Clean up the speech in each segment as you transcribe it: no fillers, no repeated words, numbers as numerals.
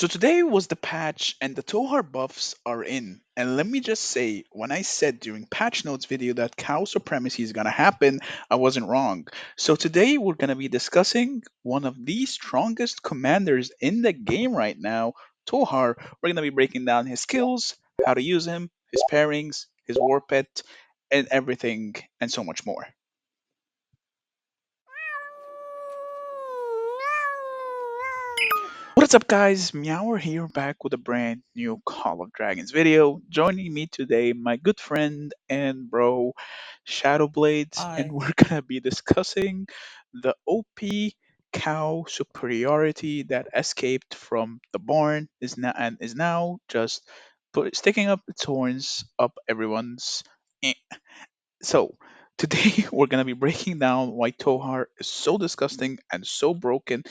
So today was the patch and the Tohar buffs are in. And let me just say, when I said during patch notes video that cow supremacy is gonna happen, I wasn't wrong. So today we're gonna be discussing one of the strongest commanders in the game right now, Tohar. We're gonna be breaking down his skills, how to use him, his pairings, his warpet, and everything and so much more. What's up, guys? MEOWER here, back with a brand new Call of Dragons video. Joining me today, my good friend and bro, Shadowblades, and Hi. we're gonna be discussing the OP cow superiority that escaped from the barn is now just sticking up its horns up everyone's. So, today we're going to be breaking down why Tohar is so disgusting and so broken.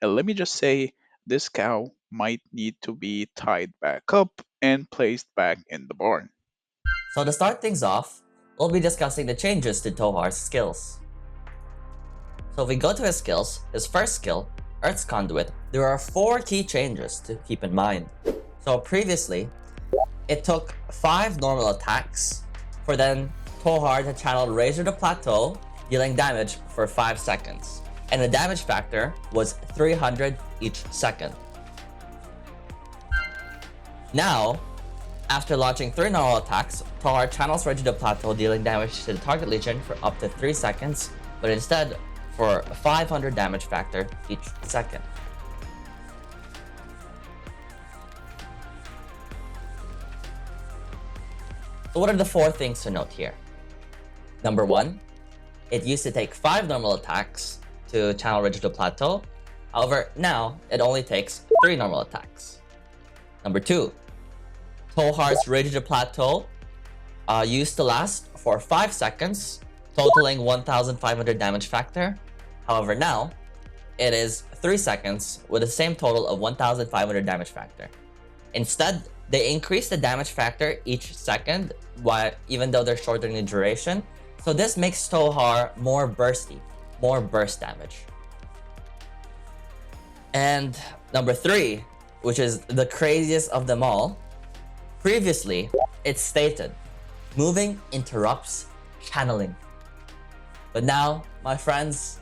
And let me just say, this cow might need to be tied back up and placed back in the barn. So to start things off, we'll be discussing the changes to Tohar's skills. So if we go to his skills, his first skill, Earth's Conduit, there are 4 key changes to keep in mind. So previously, it took 5 normal attacks for then Tohar to channel Razor to Plateau, dealing damage for 5 seconds. And the damage factor was 300 each second. Now, after launching 3 normal attacks, Tohar channels Reggie to Plateau, dealing damage to the target legion for up to 3 seconds, but instead for 500 damage factor each second. So what are the 4 things to note here? Number 1, it used to take 5 normal attacks to channel Reggie to Plateau. However, now it only takes 3 normal attacks. Number 2, Tohar's Rage to Plateau used to last for 5 seconds, totaling 1500 damage factor. However, now it is 3 seconds with the same total of 1500 damage factor. Instead, they increase the damage factor each second, even though they're shortening the duration. So this makes Tohar more bursty, more burst damage. And number 3, which is the craziest of them all, previously, it stated, moving interrupts channeling. But now, my friends,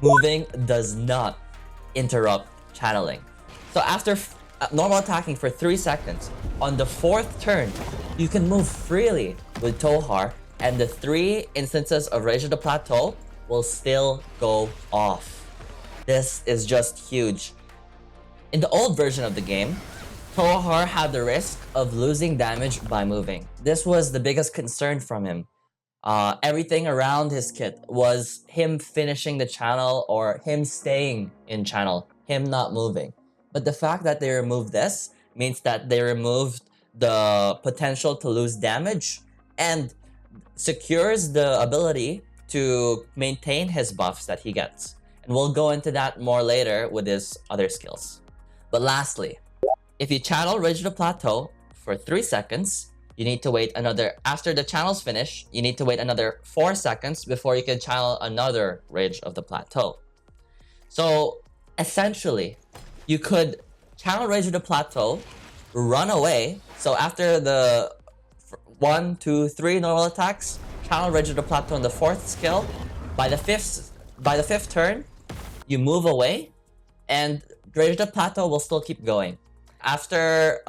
moving does not interrupt channeling. So after normal attacking for 3 seconds, on the 4th turn, you can move freely with Tohar, and the 3 instances of Rage of the Plateau will still go off. This is just huge. In the old version of the game, Tohar had the risk of losing damage by moving. This was the biggest concern from him. Everything around his kit was him finishing the channel or him staying in channel, him not moving. But the fact that they removed this means that they removed the potential to lose damage and secures the ability to maintain his buffs that he gets. And we'll go into that more later with his other skills. But lastly, if you channel Rage the Plateau for 3 seconds, you need to wait another, after the channel's finish, you need to wait another 4 seconds before you can channel another Rage of the Plateau. So essentially, you could channel Rage of the Plateau, run away. So after the 1, 2, 3 normal attacks, channel Rage of the Plateau in the 4th skill. By the 5th turn, you move away, and Rage of the Plateau will still keep going. After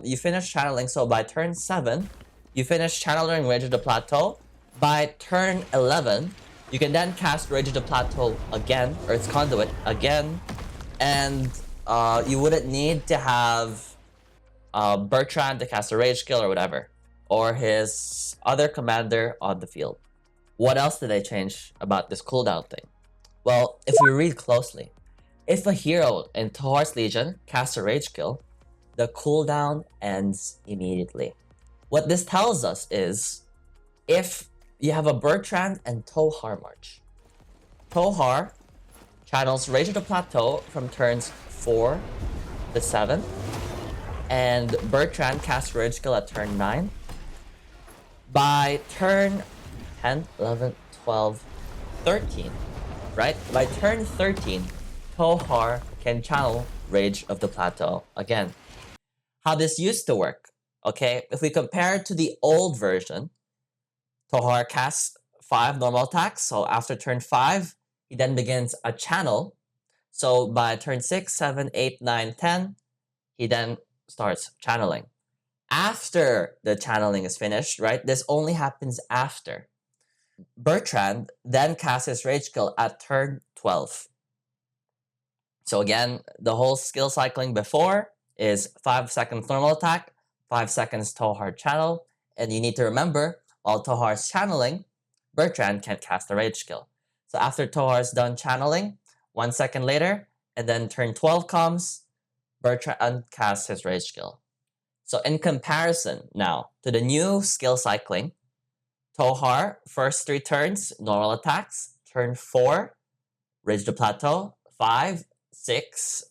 you finish channeling, so by turn 7, you finish channeling Rage of the Plateau. By turn 11, you can then cast Rage of the Plateau again, Earth's Conduit again, and you wouldn't need to have Bertrand to cast a Rage skill or whatever, or his other commander on the field. What else did they change about this cooldown thing? Well, if we read closely, if a hero in Tohar's Legion casts a Rage skill, the cooldown ends immediately. What this tells us is, if you have a Bertrand and Tohar march, Tohar channels Rage of the Plateau from turns 4 to 7, and Bertrand casts Rage skill at turn 9. By turn 10, 11, 12, 13, right? By turn 13, Tohar can channel Rage of the Plateau again. how this used to work. Okay, if we compare it to the old version, Tohar casts 5 normal attacks. So after turn 5, he then begins a channel. So by turn 6, 7, 8, 9, 10, he then starts channeling. After the channeling is finished, right? This only happens after. Bertrand then casts his rage skill at turn 12. So again, the whole skill cycling before is 5 seconds normal attack, 5 seconds Tohar channel, and you need to remember, while Tohar's channeling, Bertrand can't cast a rage skill. So after Tohar's done channeling, 1 second later, and then turn 12 comes, Bertrand casts his rage skill. So in comparison now to the new skill cycling, Tohar, first 3 turns, normal attacks, turn 4, Rage the Plateau, 5, 6,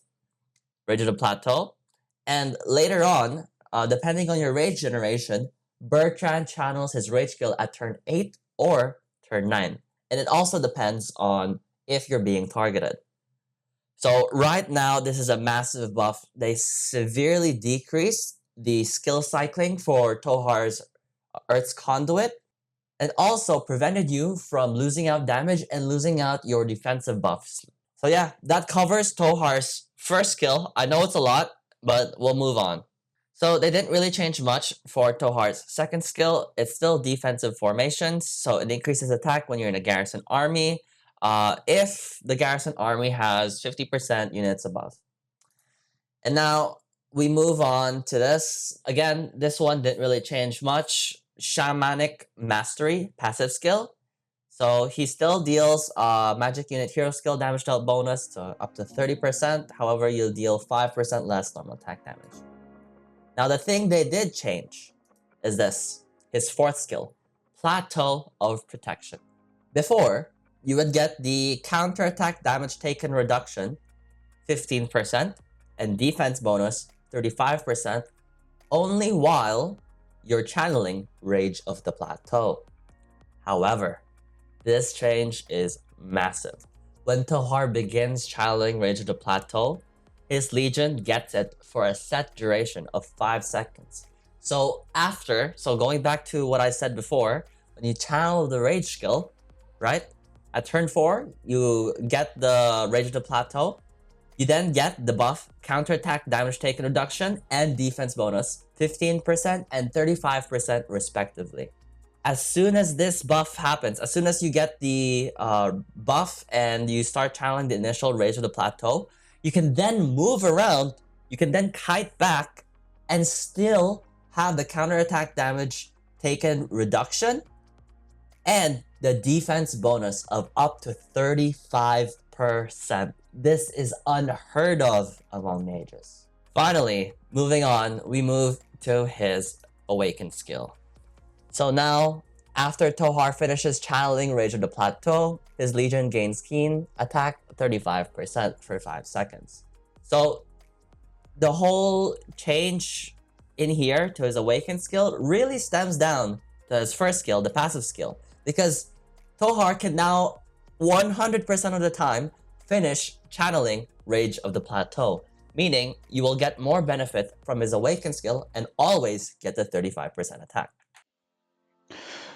Rage of the Plateau, and later on, depending on your rage generation, Bertrand channels his rage skill at turn 8 or turn 9. And it also depends on if you're being targeted. So right now, this is a massive buff. They severely decreased the skill cycling for Tohar's Earth's Conduit, and also prevented you from losing out damage and losing out your defensive buffs. So yeah, that covers Tohar's first skill. I know it's a lot, but we'll move on. So they didn't really change much for Tohar's second skill. It's still defensive formations, so it increases attack when you're in a garrison army. If the garrison army has 50% units above. And now we move on to this. Again, this one didn't really change much. Shamanic Mastery, passive skill. So he still deals magic unit hero skill damage dealt bonus to up to 30%. However, you'll deal 5% less normal attack damage. Now the thing they did change is this, his fourth skill, Plateau of Protection. Before, you would get the counterattack damage taken reduction, 15%, and defense bonus, 35%, only while you're channeling Rage of the Plateau. However, this change is massive. When Tohar begins channeling Rage of the Plateau, his Legion gets it for a set duration of 5 seconds. So going back to what I said before, when you channel the Rage skill, right? At turn 4, you get the Rage of the Plateau. You then get the buff, counterattack damage taken reduction, and defense bonus, 15% and 35% respectively. As soon as this buff happens, as soon as you get the buff and you start channeling the initial Rage of the Plateau, you can then move around, you can then kite back, and still have the counterattack damage taken reduction, and the defense bonus of up to 35%. This is unheard of among mages. Finally, moving on, we move to his Awakened skill. So now, after Tohar finishes channeling Rage of the Plateau, his Legion gains Keen attack 35% for 5 seconds. So the whole change in here to his Awakened skill really stems down to his first skill, the passive skill, because Tohar can now 100% of the time finish channeling Rage of the Plateau, meaning you will get more benefit from his Awakened skill and always get the 35% attack.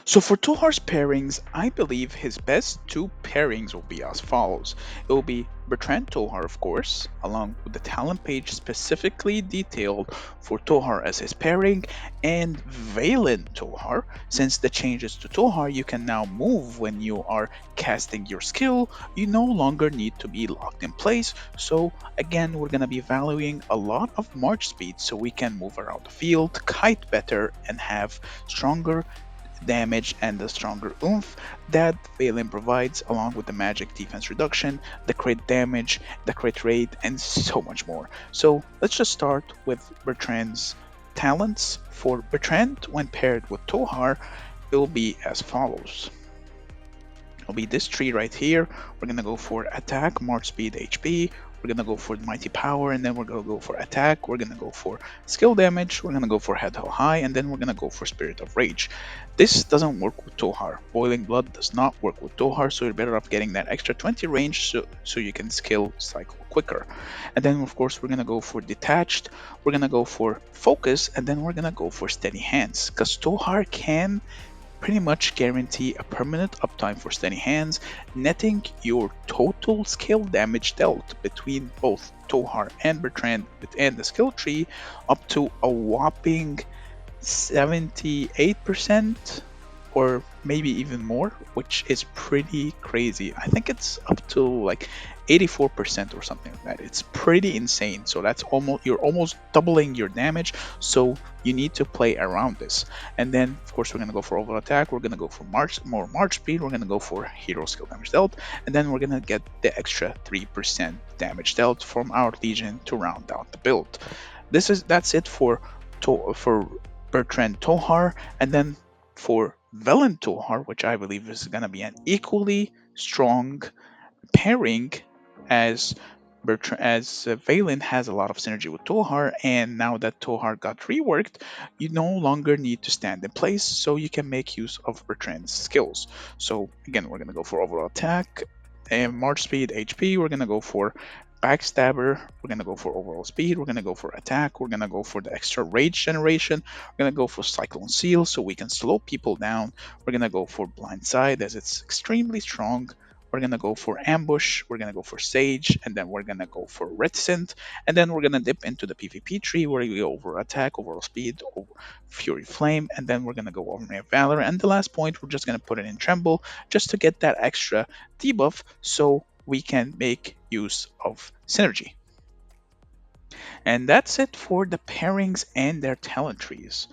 So for Tohar's pairings, I believe his best 2 pairings will be as follows. It will be Bertrand Tohar, of course, along with the talent page specifically detailed for Tohar as his pairing, and Valen Tohar. Since the changes to Tohar, you can now move when you are casting your skill. You no longer need to be locked in place. So again, we're going to be valuing a lot of march speed so we can move around the field, kite better, and have stronger damage and the stronger oomph that Valen provides, along with the magic defense reduction, the crit damage, the crit rate, and so much more. So let's just start with Bertrand's talents. For Bertrand, when paired with Tohar, it will be as follows. It'll be this tree right here. We're gonna go for attack, march speed, HP. we're gonna go for mighty power, and then we're gonna go for attack. We're gonna go for skill damage. We're gonna go for head held high, and then we're gonna go for spirit of rage. This doesn't work with Tohar. Boiling blood does not work with Tohar, so you're better off getting that extra 20 range so you can skill cycle quicker. And then of course we're gonna go for detached. We're gonna go for focus, and then we're gonna go for steady hands, because Tohar can pretty much guarantee a permanent uptime for steady hands, netting your total skill damage dealt between both Tohar and Bertrand within the skill tree up to a whopping 78% or maybe even more, which is pretty crazy. I think it's up to like 84% or something like that. It's pretty insane. So that's almost, you're almost doubling your damage. So you need to play around this. And then of course we're gonna go for overall attack. We're gonna go for march speed. We're gonna go for hero skill damage dealt, and then we're gonna get the extra 3% damage dealt from our legion to round out the build. That's it for for Bertrand Tohar, and then for Velen Tohar, which I believe is going to be an equally strong pairing, as Valen has a lot of synergy with Tohar, and now that Tohar got reworked, you no longer need to stand in place, so you can make use of Bertrand's skills. So again, we're gonna go for overall attack and march speed, HP. We're gonna go for backstabber. We're gonna go for overall speed. We're gonna go for attack. We're gonna go for the extra rage generation. We're gonna go for cyclone seal so we can slow people down. We're gonna go for blind side as it's extremely strong. We're gonna go for ambush, we're gonna go for sage, and then we're gonna go for reticent, and then we're gonna dip into the PvP tree where we go over attack, overall speed, over fury flame, and then we're gonna go over valor. And the last point, we're just gonna put it in tremble just to get that extra debuff so we can make use of synergy. And that's it for the pairings and their talent trees.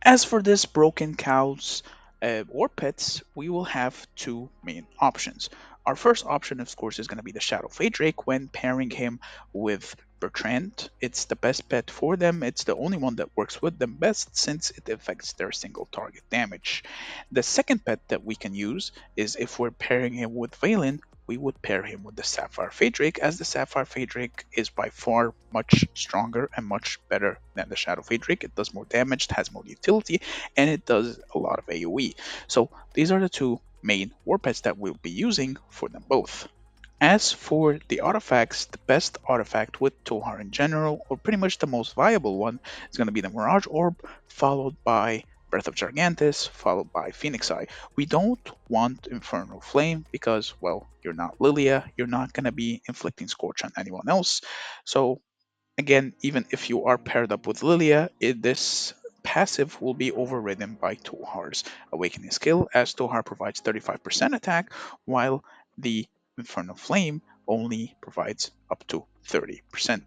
As for this Broken Cows Warpets, we will have two main options. Our first option, of course, is going to be the Shadow Fade Drake when pairing him with Bertrand. It's the best bet for them. It's the only one that works with them best since it affects their single target damage. The second pet that we can use is if we're pairing him with Valen, we would pair him with the Sapphire Fade Drake, as the Sapphire Fade Drake is by far much stronger and much better than the Shadow Fade Drake. It does more damage, it has more utility, and it does a lot of AoE. So these are the two main Warpets that we'll be using for them both. As for the artifacts, the best artifact with Tohar in general, or pretty much the most viable one, is going to be the Mirage Orb, followed by Breath of Gigantus, followed by Phoenix Eye. We don't want Infernal Flame because, well, you're not Lilia, you're not going to be inflicting Scorch on anyone else. So, again, even if you are paired up with Lilia, this passive will be overridden by Tohar's Awakening skill, as Tohar provides 35% attack, while the Infernal Flame only provides up to 30%.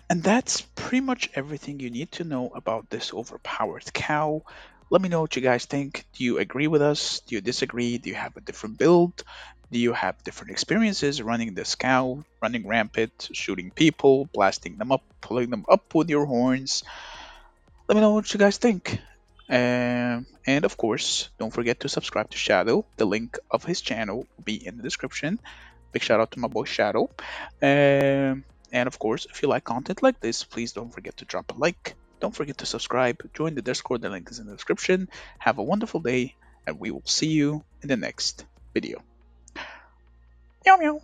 And that's pretty much everything you need to know about this overpowered cow. Let me know what you guys think. Do you agree with us? Do you disagree? Do you have a different build? Do you have different experiences running this cow, running rampant, shooting people, blasting them up, pulling them up with your horns? Let me know what you guys think. And of course, don't forget to subscribe to Shadow. The link of his channel will be in the description. Big shout out to my boy Shadow. And of course, if you like content like this, please don't forget to drop a like. Don't forget to subscribe. Join the Discord. The link is in the description. Have a wonderful day, and we will see you in the next video. Meow meow.